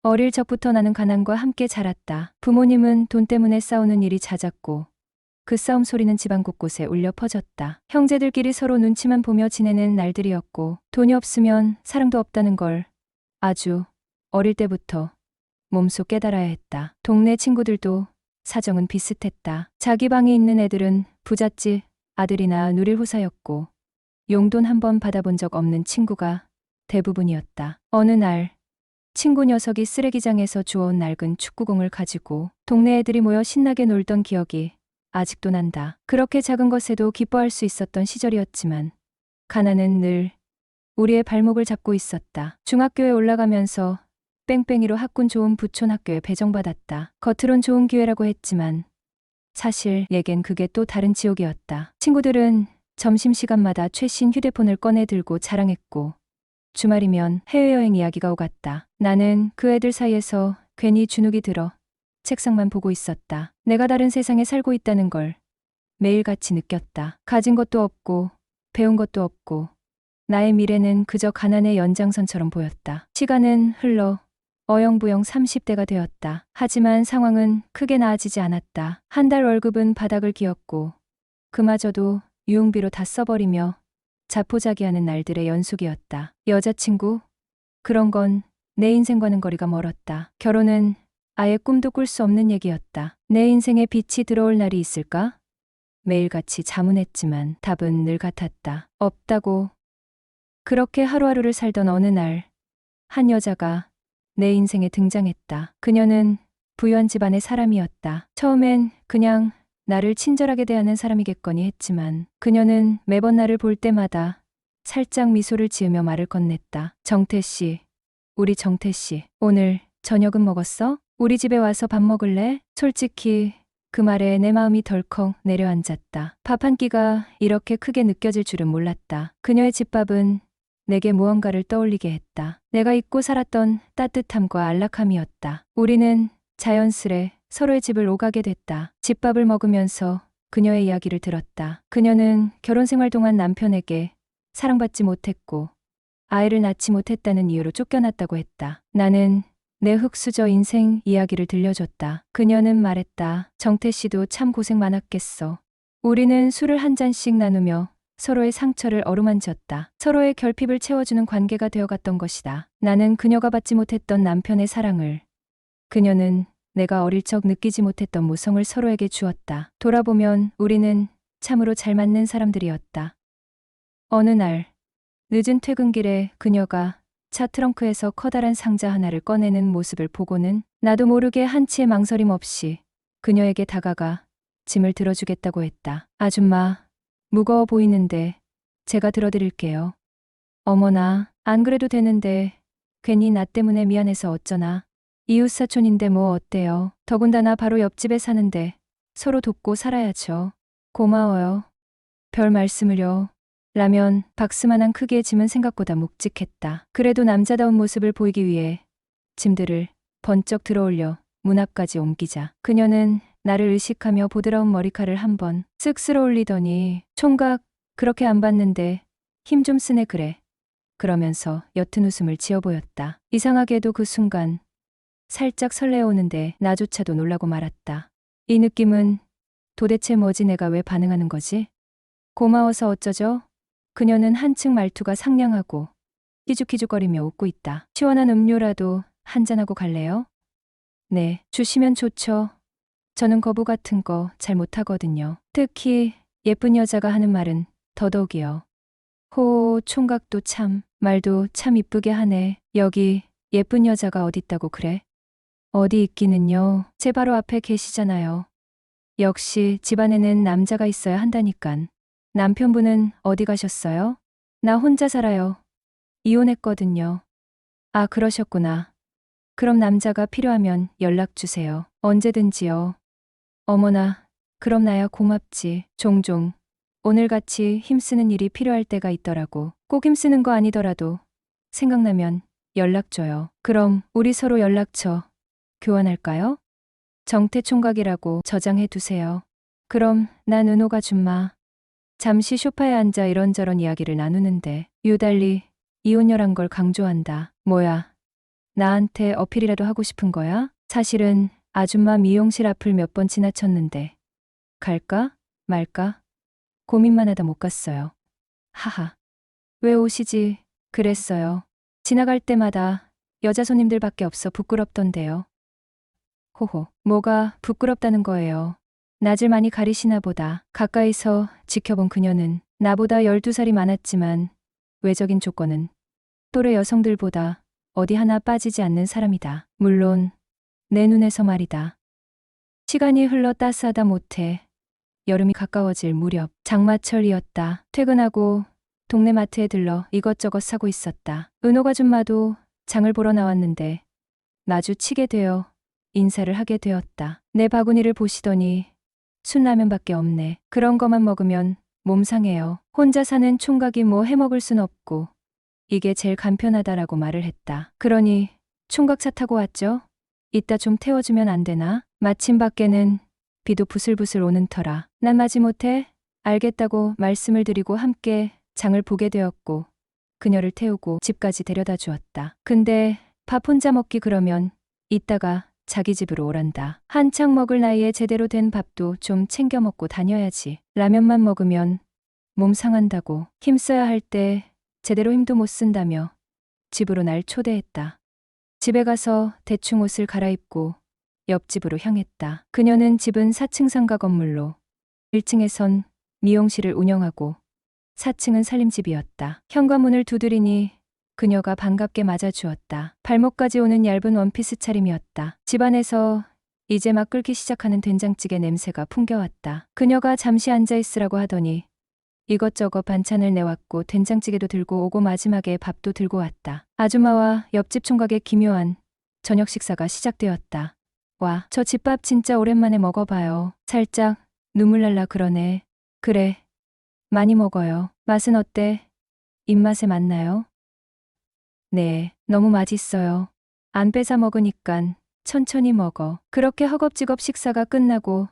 어릴 적부터 나는 가난과 함께 자랐다. 부모님은 돈 때문에 싸우는 일이 잦았고 그 싸움 소리는 집안 곳곳에 울려 퍼졌다. 형제들끼리 서로 눈치만 보며 지내는 날들이었고 돈이 없으면 사랑도 없다는 걸 아주 어릴 때부터 몸소 깨달아야 했다. 동네 친구들도 사정은 비슷했다. 자기 방에 있는 애들은 부잣집 아들이나 누릴 후사였고 용돈 한 번 받아본 적 없는 친구가 대부분이었다. 어느 날 친구 녀석이 쓰레기장에서 주워온 낡은 축구공을 가지고 동네 애들이 모여 신나게 놀던 기억이 아직도 난다. 그렇게 작은 것에도 기뻐할 수 있었던 시절이었지만 가난은 늘 우리의 발목을 잡고 있었다. 중학교에 올라가면서 뺑뺑이로 학군 좋은 부촌 학교에 배정받았다. 겉으론 좋은 기회라고 했지만 사실 내겐 그게 또 다른 지옥이었다. 친구들은 점심시간마다 최신 휴대폰을 꺼내 들고 자랑했고 주말이면 해외여행 이야기가 오갔다. 나는 그 애들 사이에서 괜히 주눅이 들어 책상만 보고 있었다. 내가 다른 세상에 살고 있다는 걸 매일같이 느꼈다. 가진 것도 없고 배운 것도 없고 나의 미래는 그저 가난의 연장선처럼 보였다. 시간은 흘러 어영부영 30대가 되었다. 하지만 상황은 크게 나아지지 않았다. 한 달 월급은 바닥을 기었고 그마저도 유흥비로 다 써버리며 자포자기하는 날들의 연속이었다. 여자친구? 그런 건 내 인생과는 거리가 멀었다. 결혼은 아예 꿈도 꿀 수 없는 얘기였다. 내 인생에 빛이 들어올 날이 있을까? 매일같이 자문했지만 답은 늘 같았다. 없다고. 그렇게 하루하루를 살던 어느 날, 한 여자가 내 인생에 등장했다. 그녀는 부유한 집안의 사람이었다. 처음엔 그냥 나를 친절하게 대하는 사람이겠거니 했지만 그녀는 매번 나를 볼 때마다 살짝 미소를 지으며 말을 건넸다. 정태 씨, 우리 정태 씨, 오늘 저녁은 먹었어? 우리 집에 와서 밥 먹을래? 솔직히 그 말에 내 마음이 덜컥 내려앉았다. 밥 한 끼가 이렇게 크게 느껴질 줄은 몰랐다. 그녀의 집밥은 내게 무언가를 떠올리게 했다. 내가 잊고 살았던 따뜻함과 안락함이었다. 우리는 자연스레 서로의 집을 오가게 됐다. 집밥을 먹으면서 그녀의 이야기를 들었다. 그녀는 결혼 생활 동안 남편에게 사랑받지 못했고 아이를 낳지 못했다는 이유로 쫓겨났다고 했다. 나는 내 흙수저 인생 이야기를 들려줬다. 그녀는 말했다. 정태 씨도 참 고생 많았겠어. 우리는 술을 한 잔씩 나누며 서로의 상처를 어루만졌다. 서로의 결핍을 채워주는 관계가 되어갔던 것이다. 나는 그녀가 받지 못했던 남편의 사랑을, 그녀는 내가 어릴 적 느끼지 못했던 모성을 서로에게 주었다. 돌아보면 우리는 참으로 잘 맞는 사람들이었다. 어느 날 늦은 퇴근길에 그녀가 차 트렁크에서 커다란 상자 하나를 꺼내는 모습을 보고는 나도 모르게 한치의 망설임 없이 그녀에게 다가가 짐을 들어주겠다고 했다. 아줌마, 무거워 보이는데 제가 들어드릴게요. 어머나, 안 그래도 되는데 괜히 나 때문에 미안해서 어쩌나. 이웃사촌인데 뭐 어때요. 더군다나 바로 옆집에 사는데 서로 돕고 살아야죠. 고마워요. 별 말씀을요. 라면 박스만한 크기의 짐은 생각보다 묵직했다. 그래도 남자다운 모습을 보이기 위해 짐들을 번쩍 들어올려 문 앞까지 옮기자 그녀는 나를 의식하며 보드라운 머리칼을 한번 쓱 쓸어 올리더니 총각 그렇게 안 봤는데 힘 좀 쓰네 그래. 그러면서 옅은 웃음을 지어 보였다. 이상하게도 그 순간 살짝 설레어오는데 나조차도 놀라고 말았다. 이 느낌은 도대체 뭐지? 내가 왜 반응하는 거지? 고마워서 어쩌죠? 그녀는 한층 말투가 상냥하고 희죽희죽거리며 웃고 있다. 시원한 음료라도 한잔하고 갈래요? 네, 주시면 좋죠. 저는 거부 같은 거 잘 못하거든요. 특히 예쁜 여자가 하는 말은 더더욱이요. 호, 총각도 참, 말도 참 이쁘게 하네. 여기 예쁜 여자가 어딨다고 그래? 어디 있기는요. 제 바로 앞에 계시잖아요. 역시 집안에는 남자가 있어야 한다니깐. 남편분은 어디 가셨어요? 나 혼자 살아요. 이혼했거든요. 아, 그러셨구나. 그럼 남자가 필요하면 연락 주세요. 언제든지요. 어머나, 그럼 나야 고맙지. 종종 오늘같이 힘쓰는 일이 필요할 때가 있더라고. 꼭 힘쓰는 거 아니더라도 생각나면 연락 줘요. 그럼 우리 서로 연락처 교환할까요? 정태 총각이라고 저장해 두세요. 그럼 난 은호가 줌마. 잠시 소파에 앉아 이런저런 이야기를 나누는데 유달리 이혼녀란 걸 강조한다. 뭐야, 나한테 어필이라도 하고 싶은 거야? 사실은 아줌마 미용실 앞을 몇 번 지나쳤는데 갈까? 말까? 고민만 하다 못 갔어요. 하하. 왜 오시지? 그랬어요. 지나갈 때마다 여자 손님들밖에 없어 부끄럽던데요. 호호. 뭐가 부끄럽다는 거예요. 낯을 많이 가리시나 보다. 가까이서 지켜본 그녀는 나보다 12살이 많았지만 외적인 조건은 또래 여성들보다 어디 하나 빠지지 않는 사람이다. 물론 내 눈에서 말이다. 시간이 흘러 따스하다 못해 여름이 가까워질 무렵 장마철이었다. 퇴근하고 동네 마트에 들러 이것저것 사고 있었다. 은호 아줌마도 장을 보러 나왔는데 마주치게 되어 인사를 하게 되었다. 내 바구니를 보시더니 순라면밖에 없네. 그런 거만 먹으면 몸 상해요. 혼자 사는 총각이 뭐 해먹을 순 없고 이게 제일 간편하다라고 말을 했다. 그러니 총각 차 타고 왔죠? 이따 좀 태워주면 안 되나? 마침 밖에는 비도 부슬부슬 오는 터라 난 마지못해 알겠다고 말씀을 드리고 함께 장을 보게 되었고 그녀를 태우고 집까지 데려다 주었다. 근데 밥 혼자 먹기 그러면 이따가 자기 집으로 오란다. 한창 먹을 나이에 제대로 된 밥도 좀 챙겨 먹고 다녀야지. 라면만 먹으면 몸 상한다고 힘써야 할 때 제대로 힘도 못 쓴다며 집으로 날 초대했다. 집에 가서 대충 옷을 갈아입고 옆집으로 향했다. 그녀는 집은 4층 상가 건물로 1층에선 미용실을 운영하고 4층은 살림집이었다. 현관문을 두드리니 그녀가 반갑게 맞아주었다. 발목까지 오는 얇은 원피스 차림이었다. 집안에서 이제 막 끓기 시작하는 된장찌개 냄새가 풍겨왔다. 그녀가 잠시 앉아있으라고 하더니 이것저것 반찬을 내왔고 된장찌개도 들고 오고 마지막에 밥도 들고 왔다. 아줌마와 옆집 총각의 기묘한 저녁 식사가 시작되었다. 와, 저 집밥 진짜 오랜만에 먹어봐요. 살짝 눈물 날라 그러네. 그래, 많이 먹어요. 맛은 어때? 입맛에 맞나요? 네, 너무 맛있어요. 안 뺏어 먹으니깐 천천히 먹어. 그렇게 허겁지겁 식사가 끝나고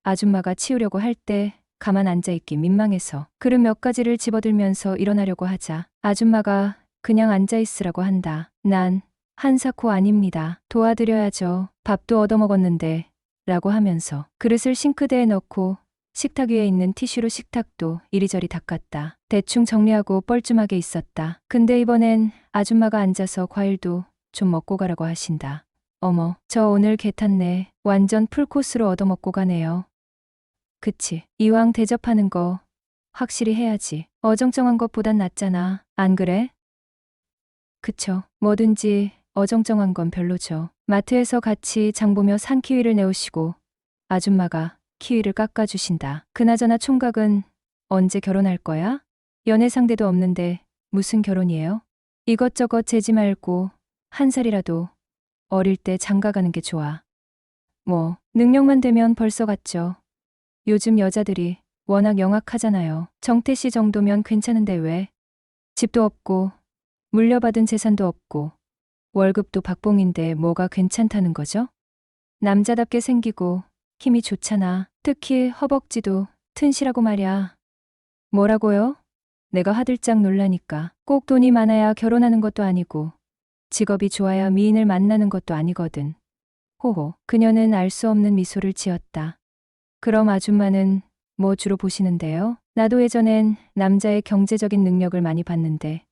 아줌마가 치우려고 할 때 가만 앉아있기 민망해서 그릇 몇 가지를 집어들면서 일어나려고 하자 아줌마가 그냥 앉아있으라고 한다. 난 한사코 아닙니다. 도와드려야죠. 밥도 얻어먹었는데 라고 하면서 그릇을 싱크대에 넣고 식탁 위에 있는 티슈로 식탁도 이리저리 닦았다. 대충 정리하고 뻘쭘하게 있었다. 근데 이번엔 아줌마가 앉아서 과일도 좀 먹고 가라고 하신다. 어머, 저 오늘 개 탔네. 완전 풀코스로 얻어먹고 가네요. 그치. 이왕 대접하는 거 확실히 해야지. 어정쩡한 것보단 낫잖아. 안 그래? 그쵸. 뭐든지 어정쩡한 건 별로죠. 마트에서 같이 장 보며 산 키위를 내오시고 아줌마가 키위를 깎아주신다. 그나저나 총각은 언제 결혼할 거야? 연애 상대도 없는데 무슨 결혼이에요? 이것저것 재지 말고 한 살이라도 어릴 때 장가 가는 게 좋아. 뭐 능력만 되면 벌써 갔죠. 요즘 여자들이 워낙 영악하잖아요. 정태 씨 정도면 괜찮은데 왜? 집도 없고 물려받은 재산도 없고 월급도 박봉인데 뭐가 괜찮다는 거죠? 남자답게 생기고 힘이 좋잖아. 특히 허벅지도 튼실하고 말야. 뭐라고요? 내가 화들짝 놀라니까. 꼭 돈이 많아야 결혼하는 것도 아니고 직업이 좋아야 미인을 만나는 것도 아니거든. 호호. 그녀는 알 수 없는 미소를 지었다. 그럼 아줌마는 뭐 주로 보시는데요? 나도 예전엔 남자의 경제적인 능력을 많이 봤는데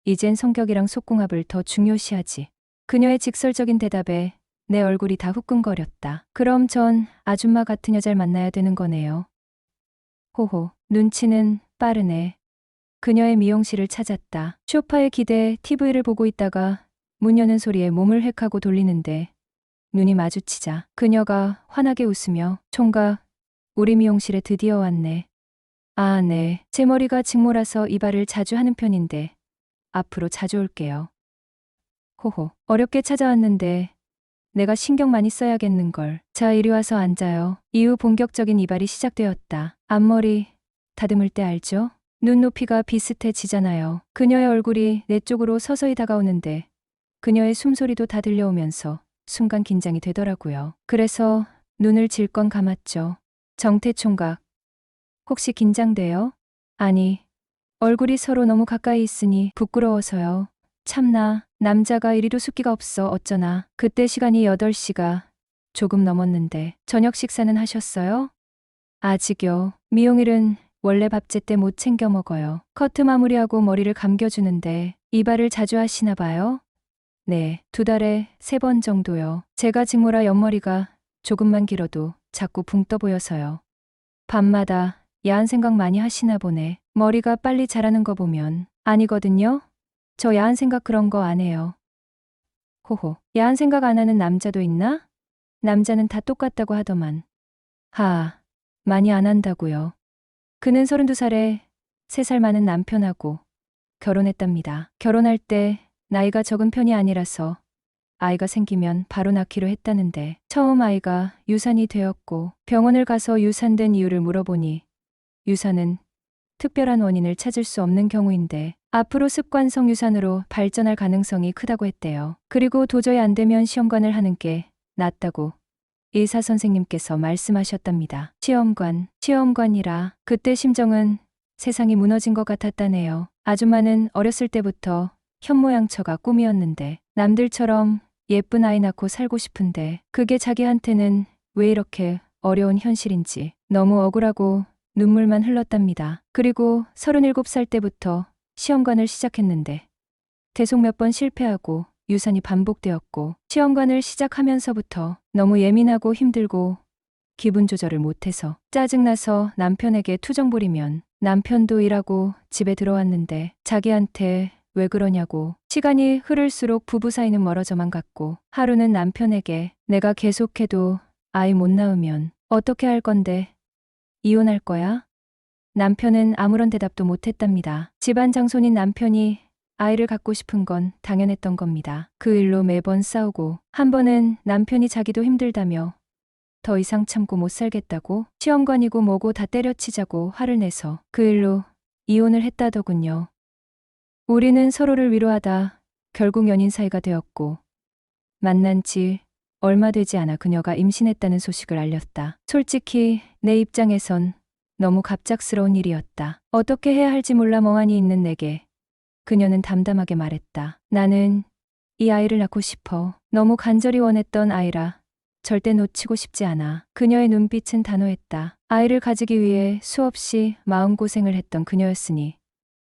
이젠 성격이랑 속궁합을 더 중요시하지. 그녀의 직설적인 대답에 내 얼굴이 다 후끈거렸다. 그럼 전 아줌마 같은 여자를 만나야 되는 거네요. 호호, 눈치는 빠르네. 그녀의 미용실을 찾았다. 소파에 기대 TV를 보고 있다가 문 여는 소리에 몸을 획 하고 돌리는데 눈이 마주치자 그녀가 환하게 웃으며 총각, 우리 미용실에 드디어 왔네. 아, 네. 제 머리가 직모라서 이발을 자주 하는 편인데 앞으로 자주 올게요. 호호, 어렵게 찾아왔는데 내가 신경 많이 써야겠는걸. 자, 이리 와서 앉아요. 이후 본격적인 이발이 시작되었다. 앞머리 다듬을 때 알죠? 눈높이가 비슷해지잖아요. 그녀의 얼굴이 내 쪽으로 서서히 다가오는데 그녀의 숨소리도 다 들려오면서 순간 긴장이 되더라고요. 그래서 눈을 질건 감았죠. 정태 총각, 혹시 긴장돼요? 아니, 얼굴이 서로 너무 가까이 있으니 부끄러워서요. 참나, 남자가 이리도 숫기가 없어 어쩌나. 그때 시간이 8시가 조금 넘었는데 저녁 식사는 하셨어요? 아직요. 미용일은 원래 밥 제때 못 챙겨 먹어요. 커트 마무리하고 머리를 감겨주는데 이발을 자주 하시나 봐요? 네, 2달에 3번 정도요. 제가 직모라 옆머리가 조금만 길어도 자꾸 붕 떠 보여서요. 밤마다 야한 생각 많이 하시나 보네. 머리가 빨리 자라는 거 보면. 아니거든요. 저 야한 생각 그런 거 안 해요. 호호. 야한 생각 안 하는 남자도 있나? 남자는 다 똑같다고 하더만. 많이 안 한다고요. 그는 32살에 3살 많은 남편하고 결혼했답니다. 결혼할 때 나이가 적은 편이 아니라서 아이가 생기면 바로 낳기로 했다는데 처음 아이가 유산이 되었고 병원을 가서 유산된 이유를 물어보니 유산은 특별한 원인을 찾을 수 없는 경우인데 앞으로 습관성 유산으로 발전할 가능성이 크다고 했대요. 그리고 도저히 안 되면 시험관을 하는 게 낫다고 의사 선생님께서 말씀하셨답니다. 시험관이라 그때 심정은 세상이 무너진 것 같았다네요. 아줌마는 어렸을 때부터 현모양처가 꿈이었는데 남들처럼 예쁜 아이 낳고 살고 싶은데 그게 자기한테는 왜 이렇게 어려운 현실인지 너무 억울하고 눈물만 흘렀답니다. 그리고 37살 때부터 시험관을 시작했는데 계속 몇 번 실패하고 유산이 반복되었고 시험관을 시작하면서부터 너무 예민하고 힘들고 기분 조절을 못해서 짜증나서 남편에게 투정 부리면 남편도 일하고 집에 들어왔는데 자기한테 왜 그러냐고 시간이 흐를수록 부부 사이는 멀어져만 갔고 하루는 남편에게 내가 계속해도 아이 못 낳으면 어떻게 할 건데 이혼할 거야? 남편은 아무런 대답도 못했답니다. 집안 장손인 남편이 아이를 갖고 싶은 건 당연했던 겁니다. 그 일로 매번 싸우고 한 번은 남편이 자기도 힘들다며 더 이상 참고 못 살겠다고 시험관이고 뭐고 다 때려치자고 화를 내서 그 일로 이혼을 했다더군요. 우리는 서로를 위로하다 결국 연인 사이가 되었고 만난 지 얼마 되지 않아 그녀가 임신했다는 소식을 알렸다. 솔직히 내 입장에선 너무 갑작스러운 일이었다. 어떻게 해야 할지 몰라 멍하니 있는 내게 그녀는 담담하게 말했다. 나는 이 아이를 낳고 싶어. 너무 간절히 원했던 아이라 절대 놓치고 싶지 않아. 그녀의 눈빛은 단호했다. 아이를 가지기 위해 수없이 마음고생을 했던 그녀였으니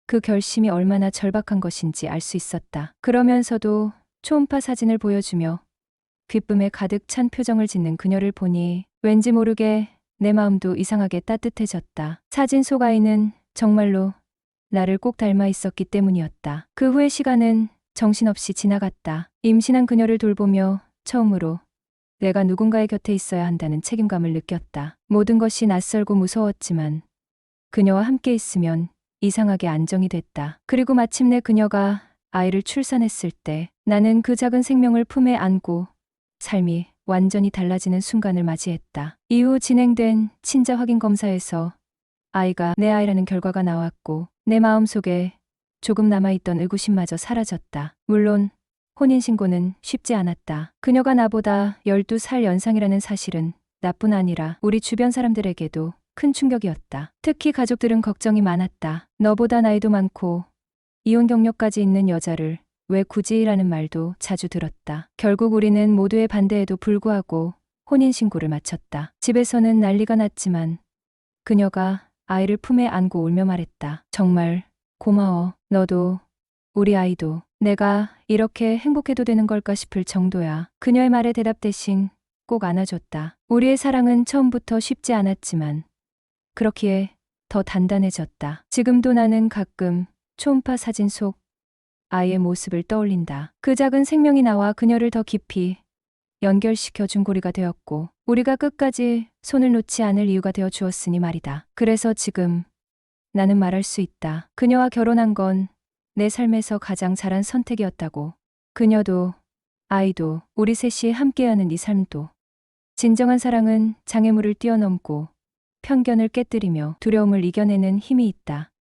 그 결심이 얼마나 절박한 것인지 알 수 있었다. 그러면서도 초음파 사진을 보여주며 기쁨에 가득 찬 표정을 짓는 그녀를 보니 왠지 모르게 내 마음도 이상하게 따뜻해졌다. 사진 속 아이는 정말로 나를 꼭 닮아 있었기 때문이었다. 그 후의 시간은 정신없이 지나갔다. 임신한 그녀를 돌보며 처음으로 내가 누군가의 곁에 있어야 한다는 책임감을 느꼈다. 모든 것이 낯설고 무서웠지만 그녀와 함께 있으면 이상하게 안정이 됐다. 그리고 마침내 그녀가 아이를 출산했을 때 나는 그 작은 생명을 품에 안고 삶이 완전히 달라지는 순간을 맞이했다. 이후 진행된 친자 확인 검사에서 아이가 내 아이라는 결과가 나왔고 내 마음속에 조금 남아있던 의구심마저 사라졌다. 물론 혼인신고는 쉽지 않았다. 그녀가 나보다 12살 연상이라는 사실은 나뿐 아니라 우리 주변 사람들에게도 큰 충격이었다. 특히 가족들은 걱정이 많았다. 너보다 나이도 많고 이혼 경력까지 있는 여자를 왜 굳이라는 말도 자주 들었다. 결국 우리는 모두의 반대에도 불구하고 혼인신고를 마쳤다. 집에서는 난리가 났지만 그녀가 아이를 품에 안고 울며 말했다. 정말 고마워. 너도 우리 아이도 내가 이렇게 행복해도 되는 걸까 싶을 정도야. 그녀의 말에 대답 대신 꼭 안아줬다. 우리의 사랑은 처음부터 쉽지 않았지만 그렇기에 더 단단해졌다. 지금도 나는 가끔 초음파 사진 속 아이의 모습을 떠올린다. 그 작은 생명이 나와 그녀를 더 깊이 연결시켜준 고리가 되었고 우리가 끝까지 손을 놓지 않을 이유가 되어 주었으니 말이다. 그래서 지금 나는 말할 수 있다. 그녀와 결혼한 건 내 삶에서 가장 잘한 선택이었다고. 그녀도 아이도 우리 셋이 함께하는 이 삶도. 진정한 사랑은 장애물을 뛰어넘고 편견을 깨뜨리며 두려움을 이겨내는 힘이 있다.